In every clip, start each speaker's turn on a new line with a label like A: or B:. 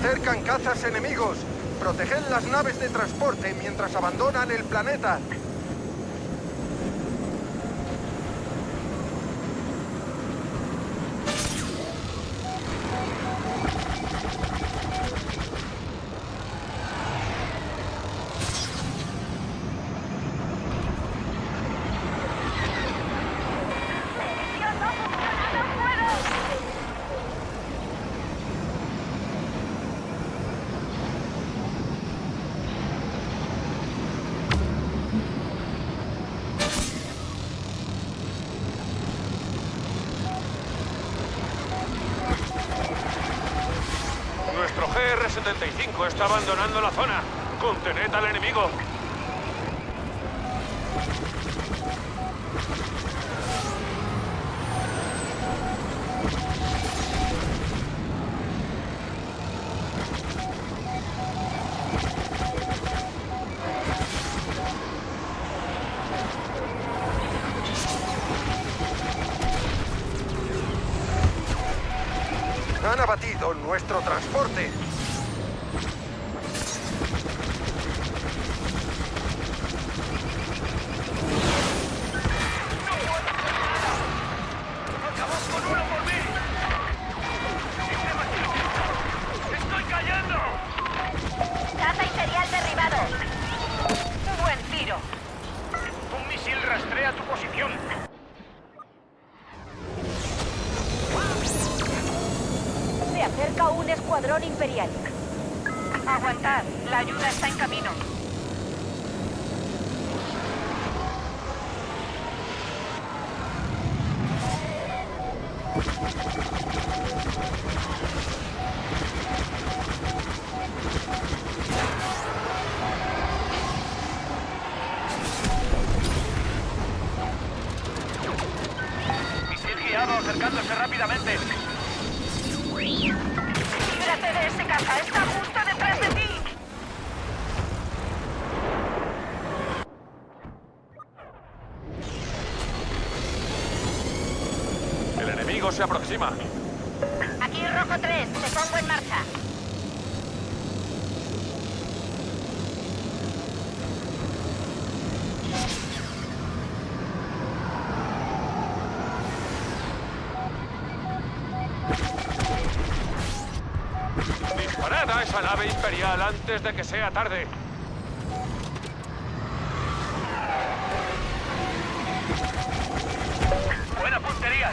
A: acercan cazas enemigos. Proteged las naves de transporte mientras abandonan el planeta.
B: Nuestro GR-75 está abandonando la zona. Contened al enemigo.
A: Han abatido nuestro transporte.
B: ¡Acabamos con uno por mí! ¡Estoy cayendo!
C: Caza imperial derribado. Buen tiro.
B: Un misil rastrea tu posición.
C: Se acerca un escuadrón imperial. Aguantad, la ayuda está en camino.
B: Misil guiado acercándose rápidamente.
C: ¡Líbrate de ese caza! ¡Está justo detrás de ti!
B: El enemigo se aproxima.
C: Aquí Rojo 3, te pongo en marcha.
B: ¡Disparad a esa nave imperial antes de que sea tarde! ¡Buena puntería!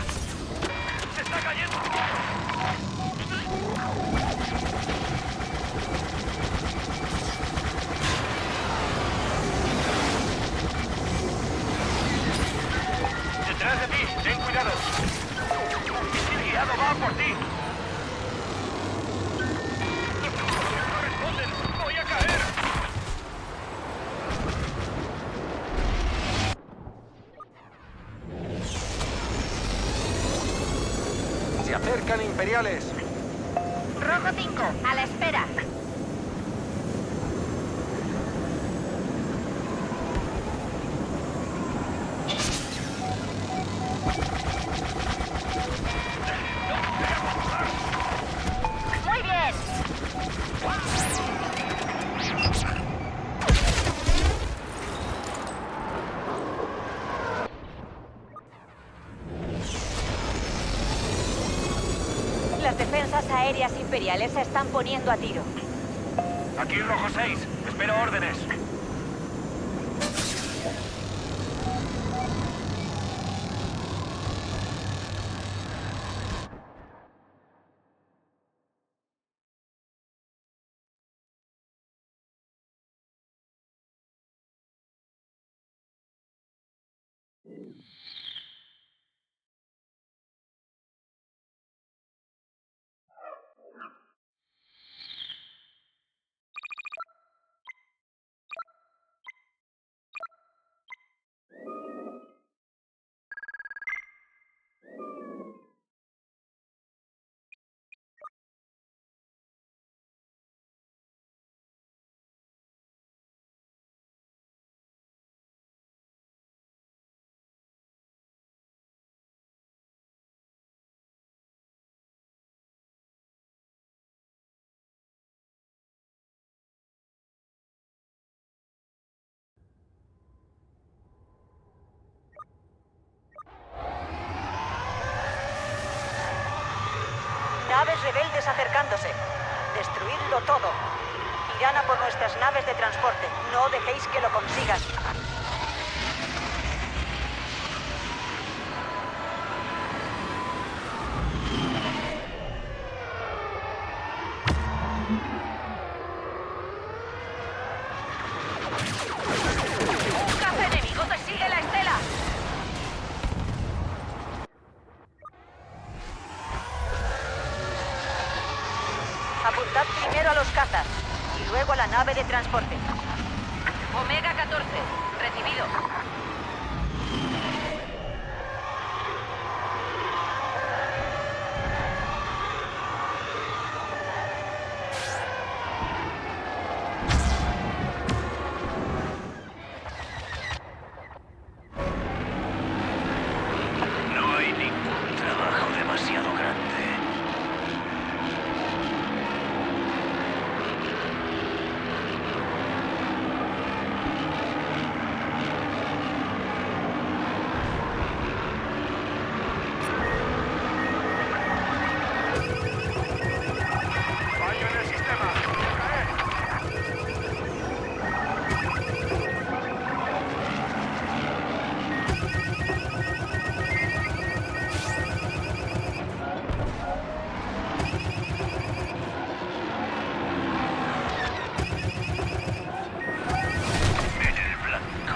B: ¡Se está cayendo! ¡Detrás de ti! ¡Ten cuidado! ¡Un misil guiado va por ti! ¡No responden! ¡Voy a caer!
A: Se acercan imperiales.
C: Rojo 5, a la espera. Muy bien. Las defensas aéreas imperiales se están poniendo a tiro.
B: Aquí Rojo 6. Espero órdenes.
C: rebeldes acercándose. Destruidlo todo. Irán a por nuestras naves de transporte. No dejéis que lo consigan. ¡Un caza enemigo te sigue la estela! Apuntad primero a los cazas y luego a la nave de transporte. Omega 14, recibido.
D: No hay ningún trabajo demasiado grande.
B: Fallo en el sistema. ¡Caer!
D: En el blanco.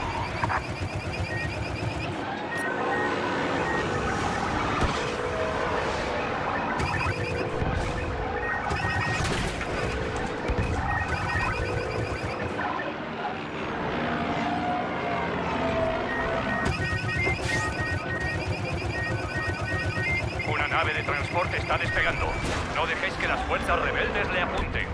B: Una nave de transporte está despegando. No dejéis que las fuerzas rebeldes le apunten.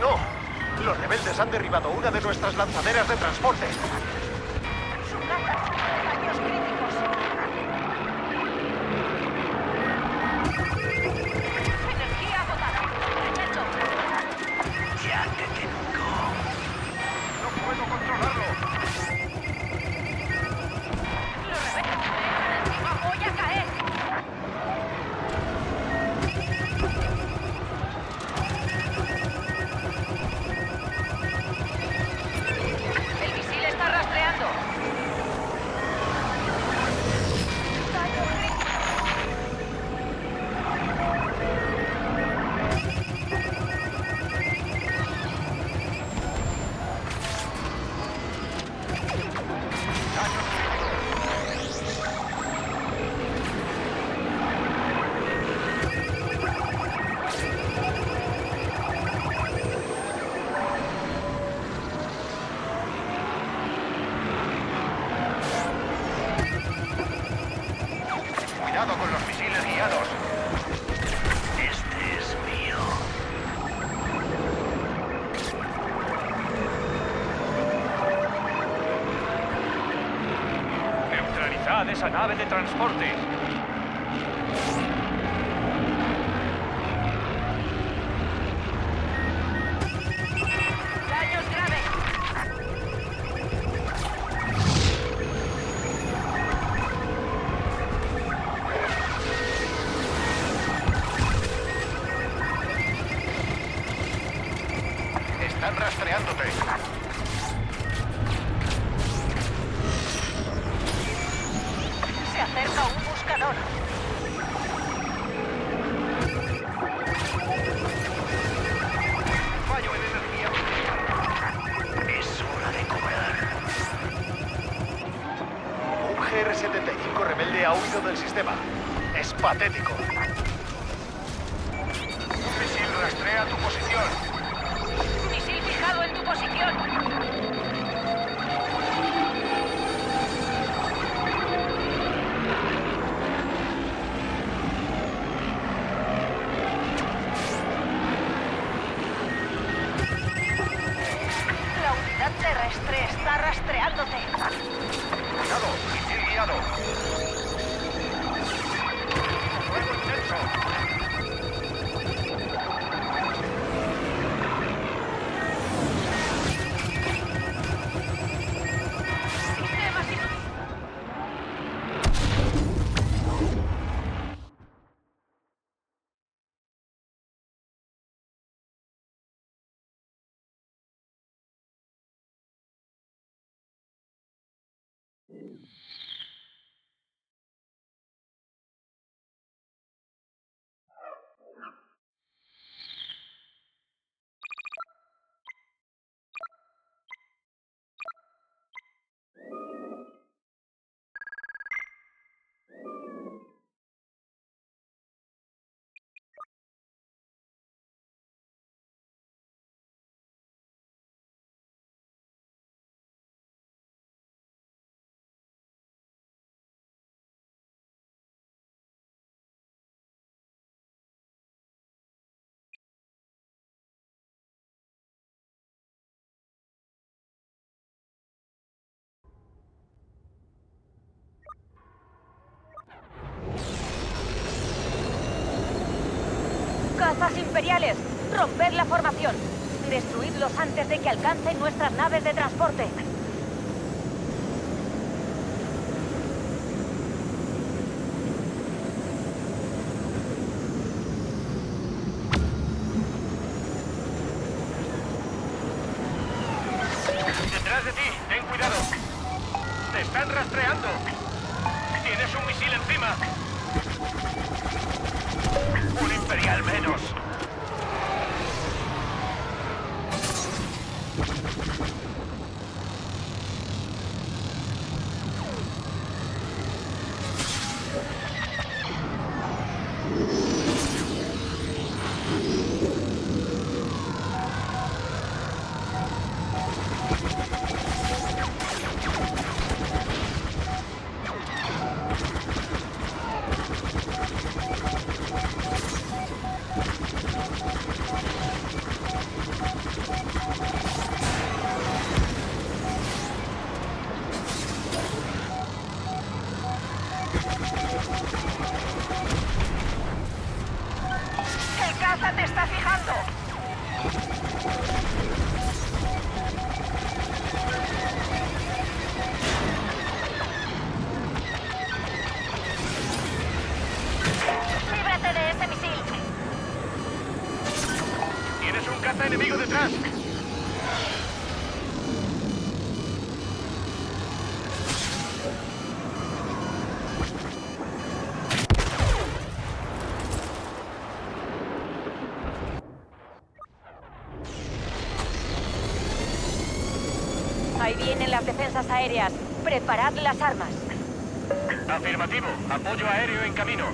A: ¡No! Los rebeldes han derribado una de nuestras lanzaderas de transporte.
C: Su caza sufre daños críticos. Energía agotada. Tremendo.
D: Ya te tengo.
A: ¡No puedo controlarlo!
C: Los rebeldes me echan encima. Voy a caer. El misil está rastreando. Daño crítico.
A: Cuidado con los misiles guiados.
D: Este es mío.
B: Neutralizad esa nave de transporte.
C: Daños graves.
A: Están rastreándote.
C: Se acerca un buscador.
A: Fallo en energía.
D: Es hora de cobrar.
A: Un GR-75 rebelde ha huido del sistema. Es patético. Un misil rastrea tu posición.
C: Misil fijado en tu posición. ¡Cazas imperiales! ¡Romped la formación! ¡Destruidlos antes de que alcancen nuestras naves de transporte!
B: ¡Detrás de ti! ¡Ten cuidado! ¡Te están rastreando! ¡Tienes un misil encima! ¡Un imperial menos!
C: ¡El caza te está fijando! ¡Líbrate de ese misil!
B: ¡Tienes un caza enemigo detrás!
C: Ahí vienen las defensas aéreas. Preparad las armas.
B: Afirmativo. Apoyo aéreo en camino.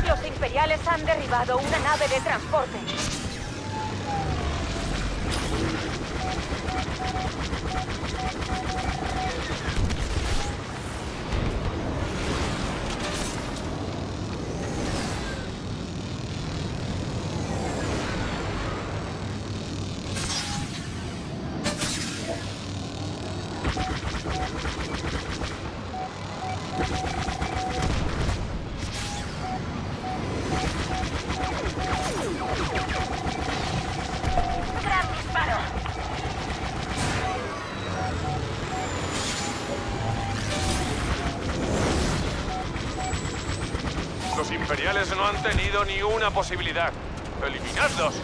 C: Los imperiales han derribado una nave de transporte. ¡Gran disparo!
B: Los imperiales no han tenido ni una posibilidad. ¡Eliminadlos!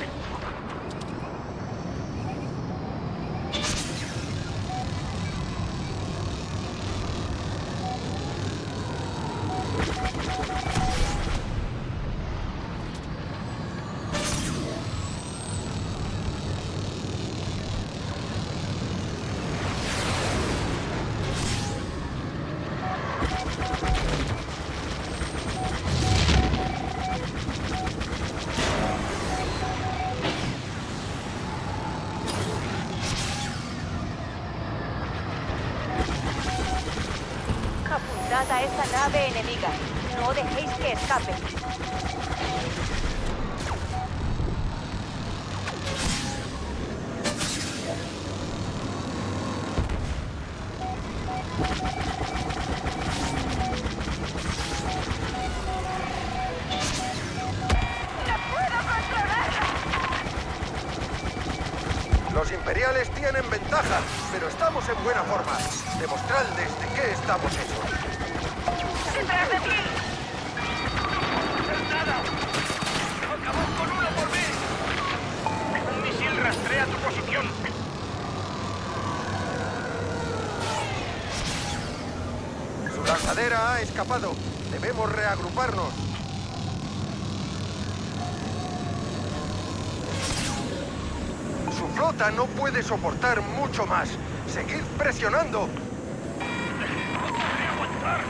C: Apuntad a esa nave enemiga. No dejéis que escape.
A: Los imperiales tienen ventaja, pero estamos en buena forma. Demostradles de qué estamos hechos.
C: ¡Detrás de ti!
B: ¡Nada! ¡Acabad con uno por mí! Un misil rastrea tu posición.
A: Su lanzadera ha escapado. Debemos reagruparnos. Su flota no puede soportar mucho más. Seguid presionando.
B: ¡No podré aguantar!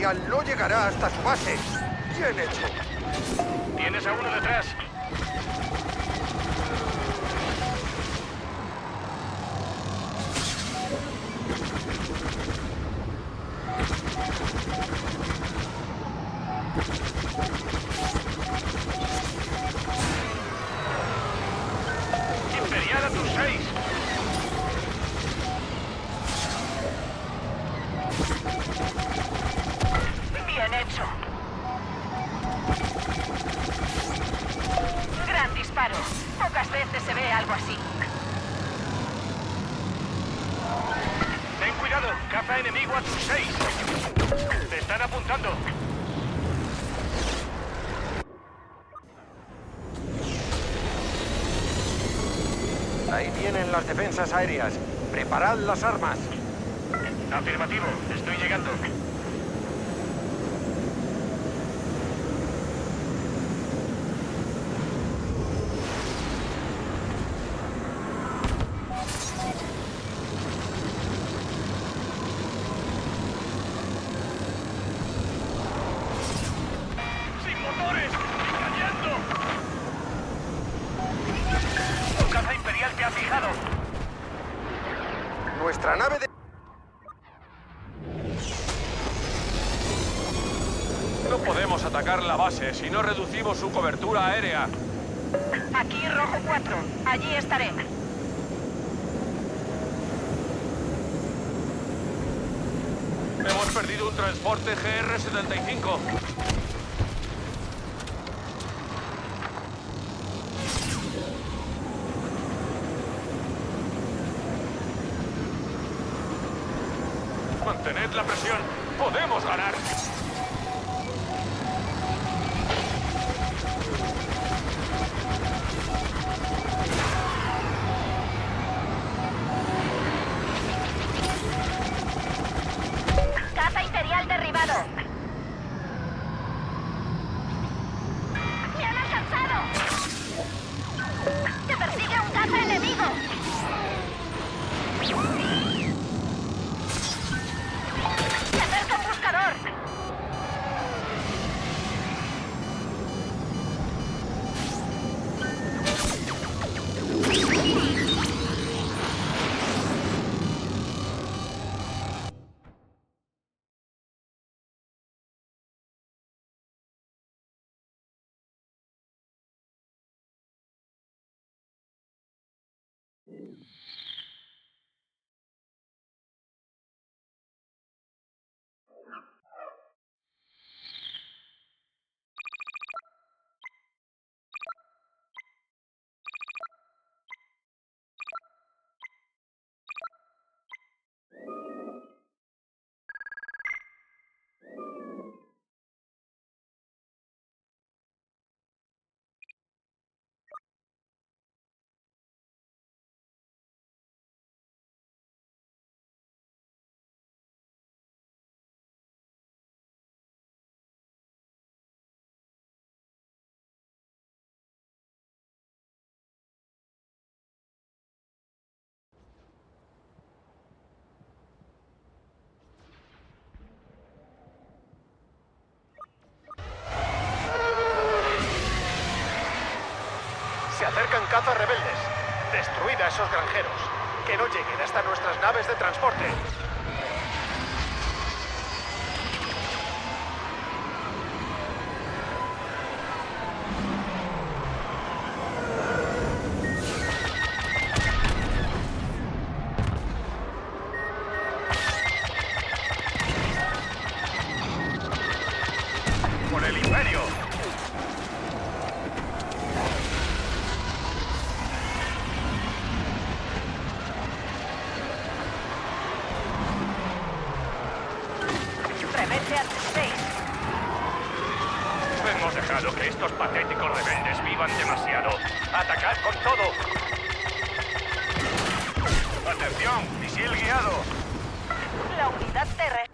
A: imperial no llegará hasta su base. Bien hecho.
B: Tienes a uno detrás. Imperial a tus 6.
C: Bien hecho. Gran disparo. Pocas veces se ve algo así.
B: Ten cuidado, caza enemigo a tus 6. Te están apuntando.
A: Ahí vienen las defensas aéreas. Preparad las armas.
B: Afirmativo, estoy llegando. ¡Sin motores! ¡Cayendo! ¡Tu caza imperial te ha fijado!
A: Nuestra nave de...
E: No podemos atacar la base si no reducimos su cobertura aérea.
C: Aquí Rojo 4. Allí estaré.
E: Hemos perdido un transporte GR-75. Mantened la presión. ¡Podemos ganar!
C: Caza imperial derribado. ¡Me han alcanzado! ¡Te persigue un caza enemigo! ¡Se acerca un buscador!
A: Se acercan cazas rebeldes. Destruid a esos granjeros. Que no lleguen hasta nuestras naves de transporte.
B: ¡Por el imperio!
C: Rebelde a tus 6.
B: Hemos dejado que estos patéticos rebeldes vivan demasiado. ¡Atacad con todo! ¡Atención! ¡Misil guiado!
C: La unidad terrestre.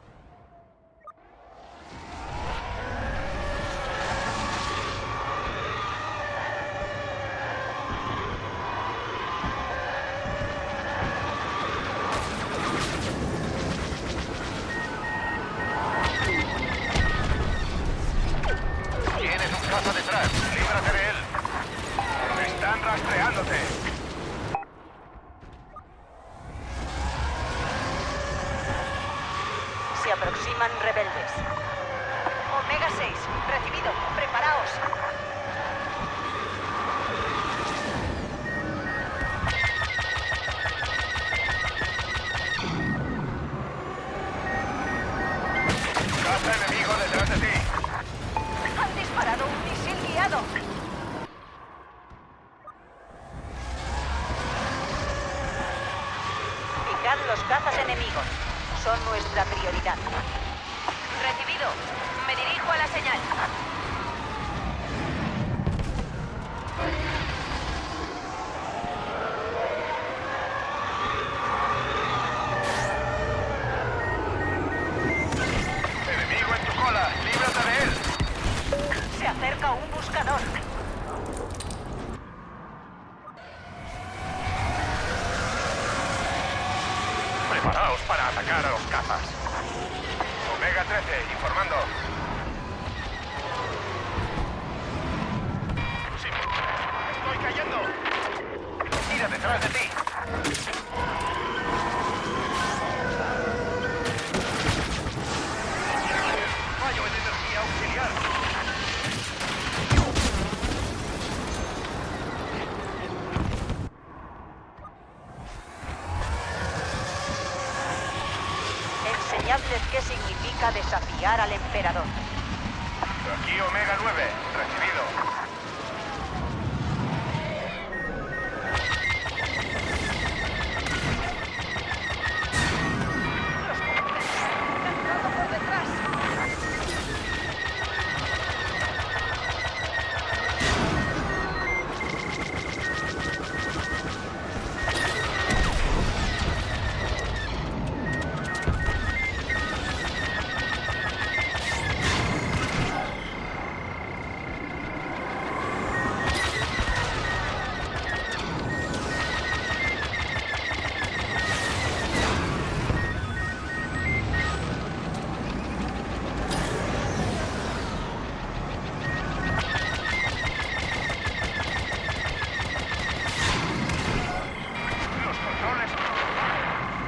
B: detrás. Líbrate de él. Están rastreándote.
C: Se aproximan rebeldes. Omega 6, recibido. Preparaos.
B: Caza enemigo detrás de ti.
C: Han disparado un misil guiado. Picad los cazas enemigos. Son nuestra prioridad. Recibido. Me dirijo a la señal.
B: Enemigo en tu cola. Líbrate de él.
C: Se acerca un buscador.
B: Preparaos para atacar a los cazas. Omega 13, informando. Sí. ¡Estoy cayendo! ¡Mira detrás de ti! Fallo en energía auxiliar.
C: Enseñadles qué significa desafiar al emperador.
B: Aquí Omega 9, recibido. Los controles.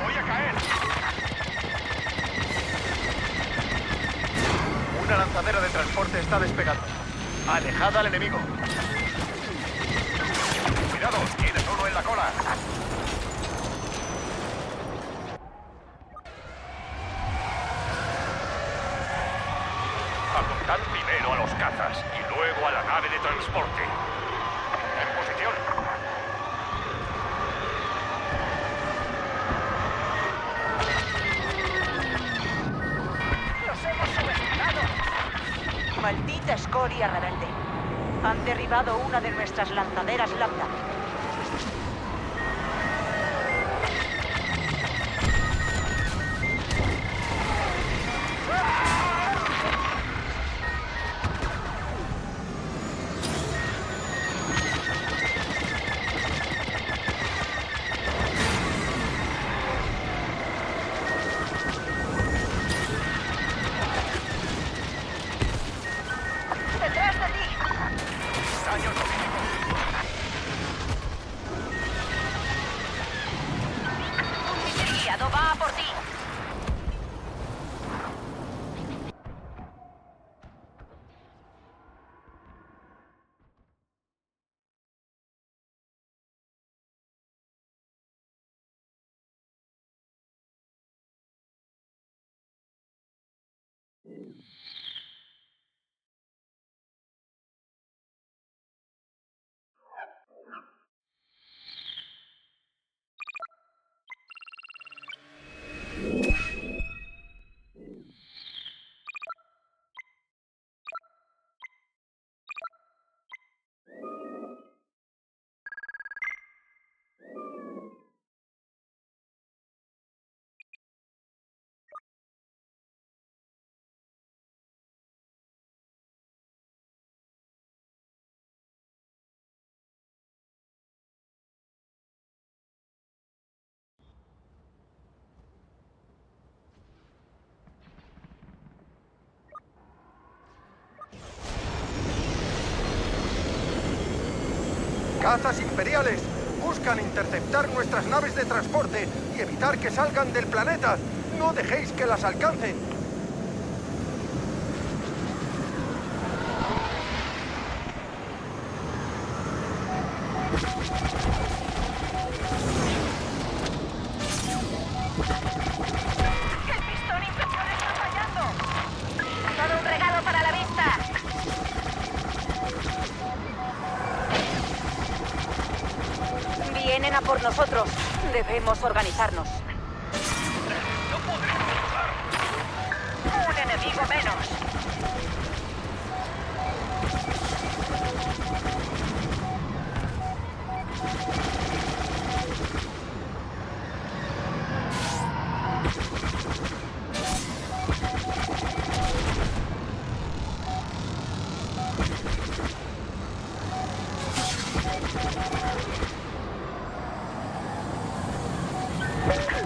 B: Voy a caer.
F: Una lanzadera de transporte está despegando. Alejad al enemigo.
B: Cuidado, tienes uno en la cola. Apuntad primero a los cazas y luego a la nave de transporte. En posición.
C: ¡Los hemos subestimado! Maldita escoria rebelde. Han derribado una de nuestras lanzaderas lambda.
A: Cazas imperiales buscan interceptar nuestras naves de transporte y evitar que salgan del planeta. No dejéis que las alcancen.
C: ¡El pistón inferior está fallando! ¡Todo un regalo para la vista! Vienen a por nosotros. Debemos organizarnos. ¡Un enemigo menos!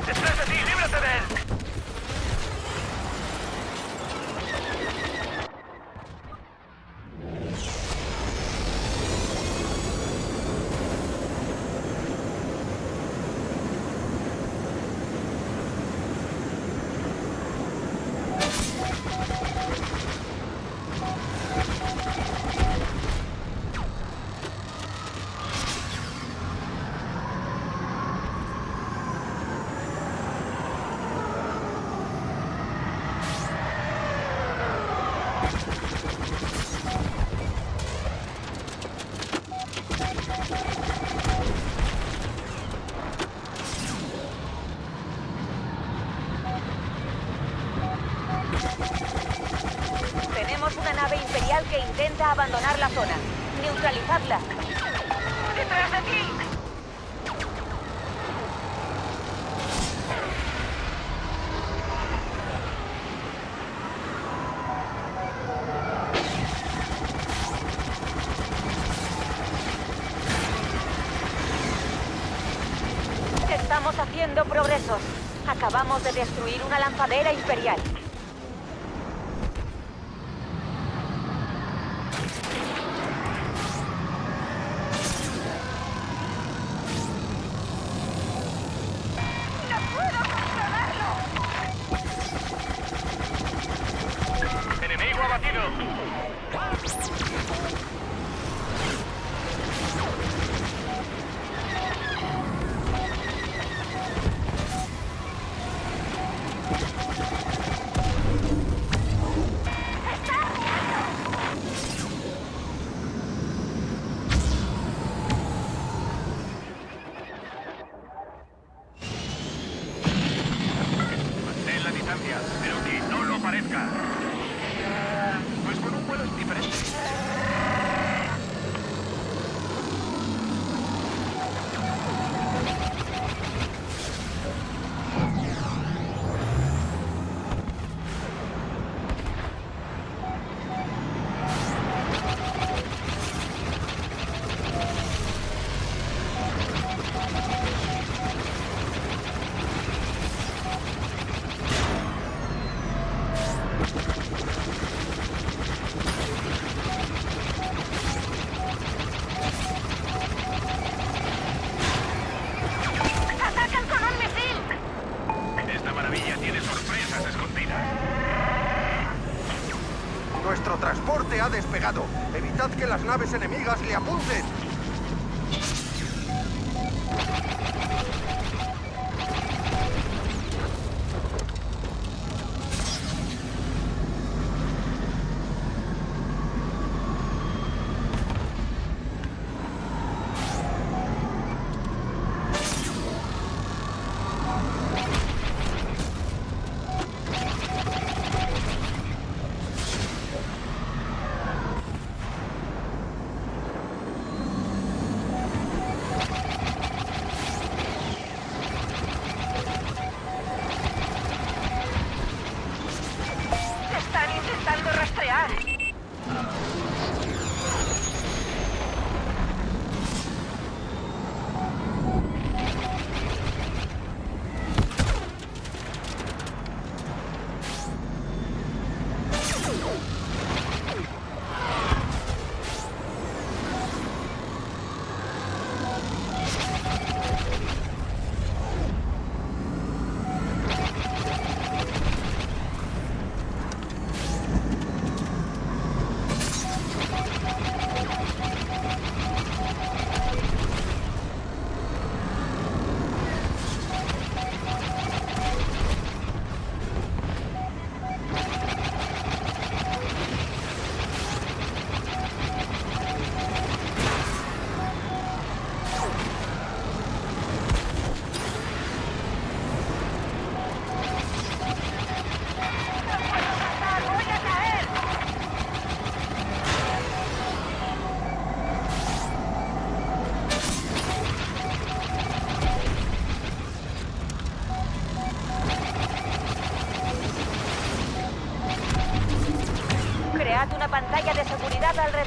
B: ¡Detrás de ti! ¡Líbrate de él!
C: Tenemos una nave imperial que intenta abandonar la zona. Neutralizadla. ¡Detrás de ti! Estamos haciendo progresos. Acabamos de destruir una lanzadera imperial. ¡No puedo controlarlo!
B: ¡Enemigo abatido! Mantén la distancia, pero que no lo parezca. Pues con un vuelo es diferente.
C: ¡Atacan con un misil!
B: Esta maravilla tiene sorpresas escondidas.
A: Nuestro transporte ha despegado. Evitad que las naves enemigas le apunten.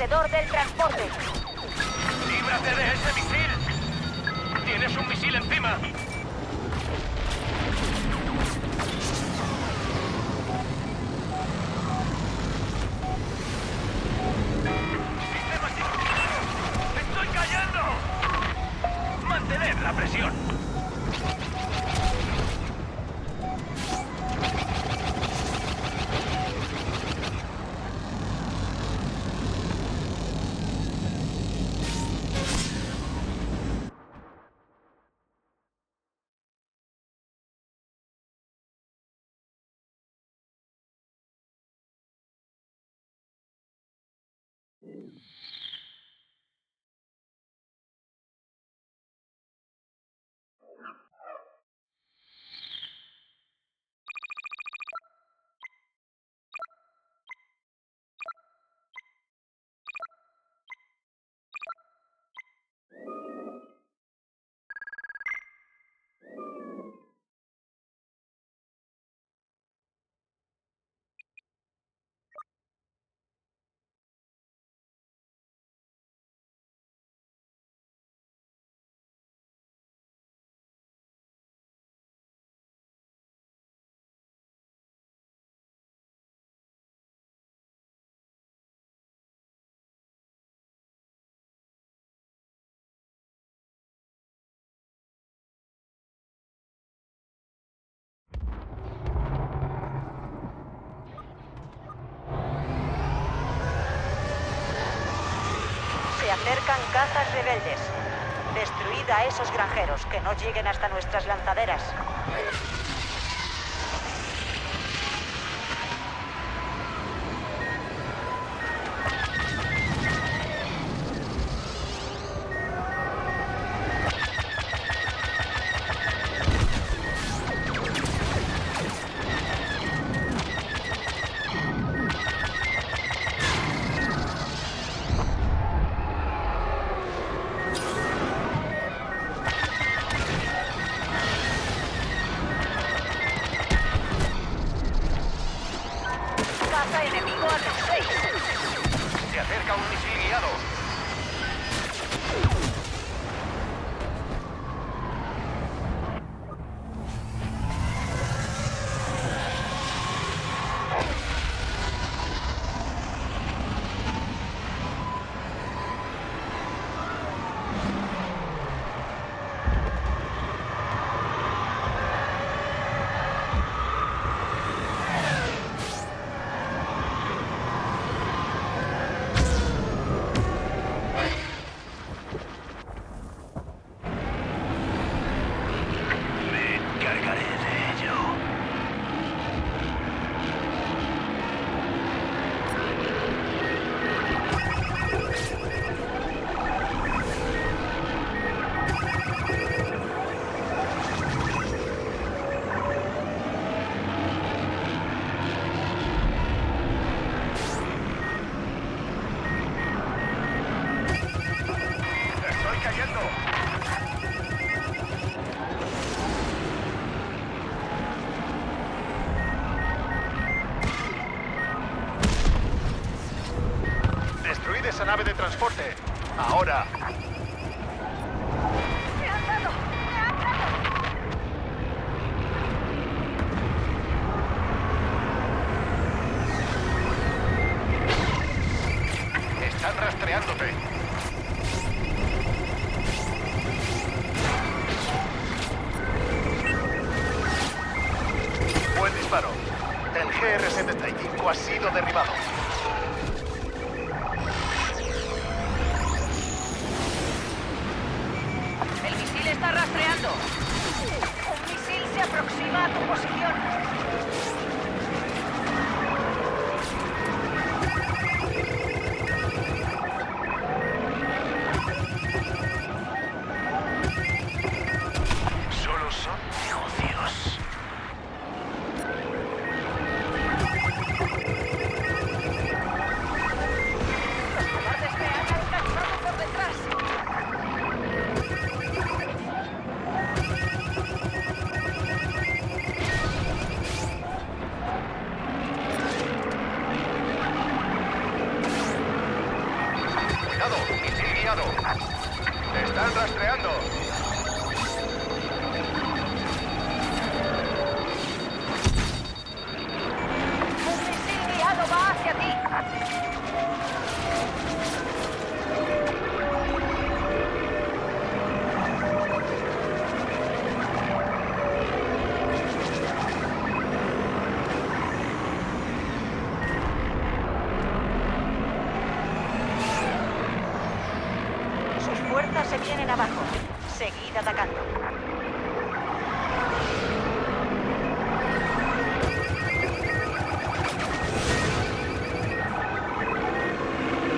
C: alrededor del transporte.
B: ¡Líbrate de ese misil! ¡Tienes un misil encima! ¡Sistema ¡Estoy cayendo! ¡Mantened la presión!
C: Se acercan cazas rebeldes. Destruid a esos granjeros, que no lleguen hasta nuestras lanzaderas. Caza enemigo a 6.
B: Se acerca un misil guiado.
D: Me encargaré de ello.
B: ¡Estoy cayendo!
F: Destruid esa nave de transporte. Ahora.
C: ¡Me han dado! ¡Me han dado!
F: Están rastreándote. Buen disparo. El GR-75 ha sido derribado.
C: El misil está rastreando. Un misil se aproxima a tu posición.
D: Solo son negocios.
F: localizado. Te están rastreando.
C: Un misil guiado va hacia ti. Sus fuerzas se vienen abajo. Seguid atacando.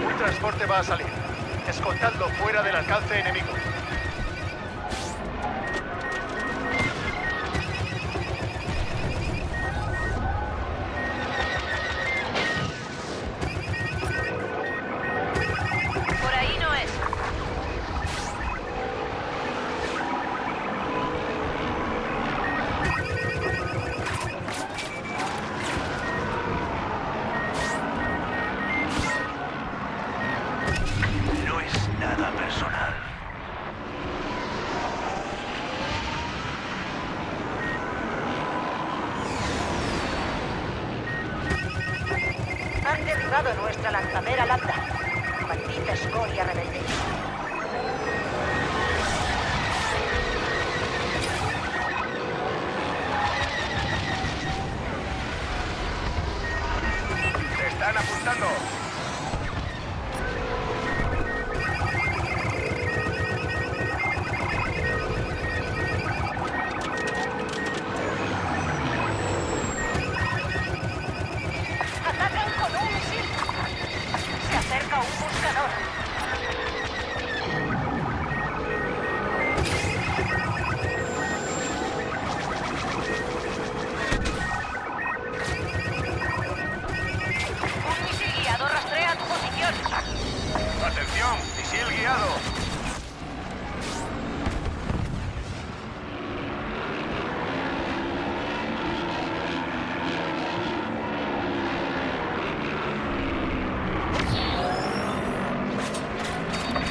F: Un transporte va a salir. Escoltadlo fuera del alcance enemigo.
C: Por ahí no es.
D: No es nada personal.
C: Han derribado nuestra lanzadera lambda. Maldita escoria rebelde.
F: Te están apuntando.
C: ¡Atacan con un misil! Se acerca un buscador. Un misil guiado rastrea tu posición.
F: Atención, misil guiado.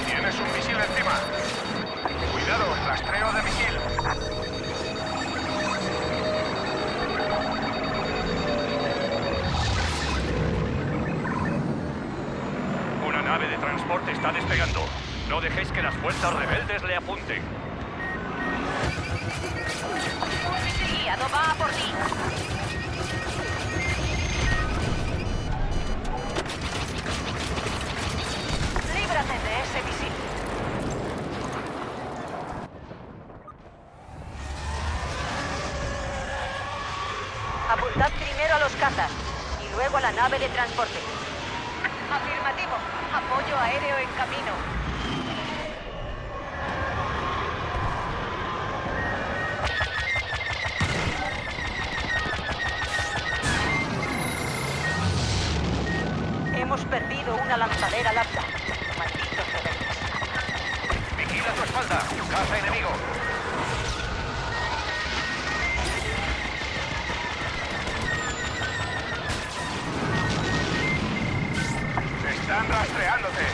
F: Tienes un misil encima. Cuidado, rastreo de misil.
B: Una nave de transporte está despegando. No dejéis que las fuerzas rebeldes le apunten.
C: Un misil guiado va a por ti. Líbrate de ese misil. Apuntad primero a los cazas y luego a la nave de transporte. Afirmativo. Apoyo aéreo en camino. Hemos perdido una lanzadera lambda. Malditos rebeldes.
F: Vigila tu espalda. Caza enemigo. Están rastreándote.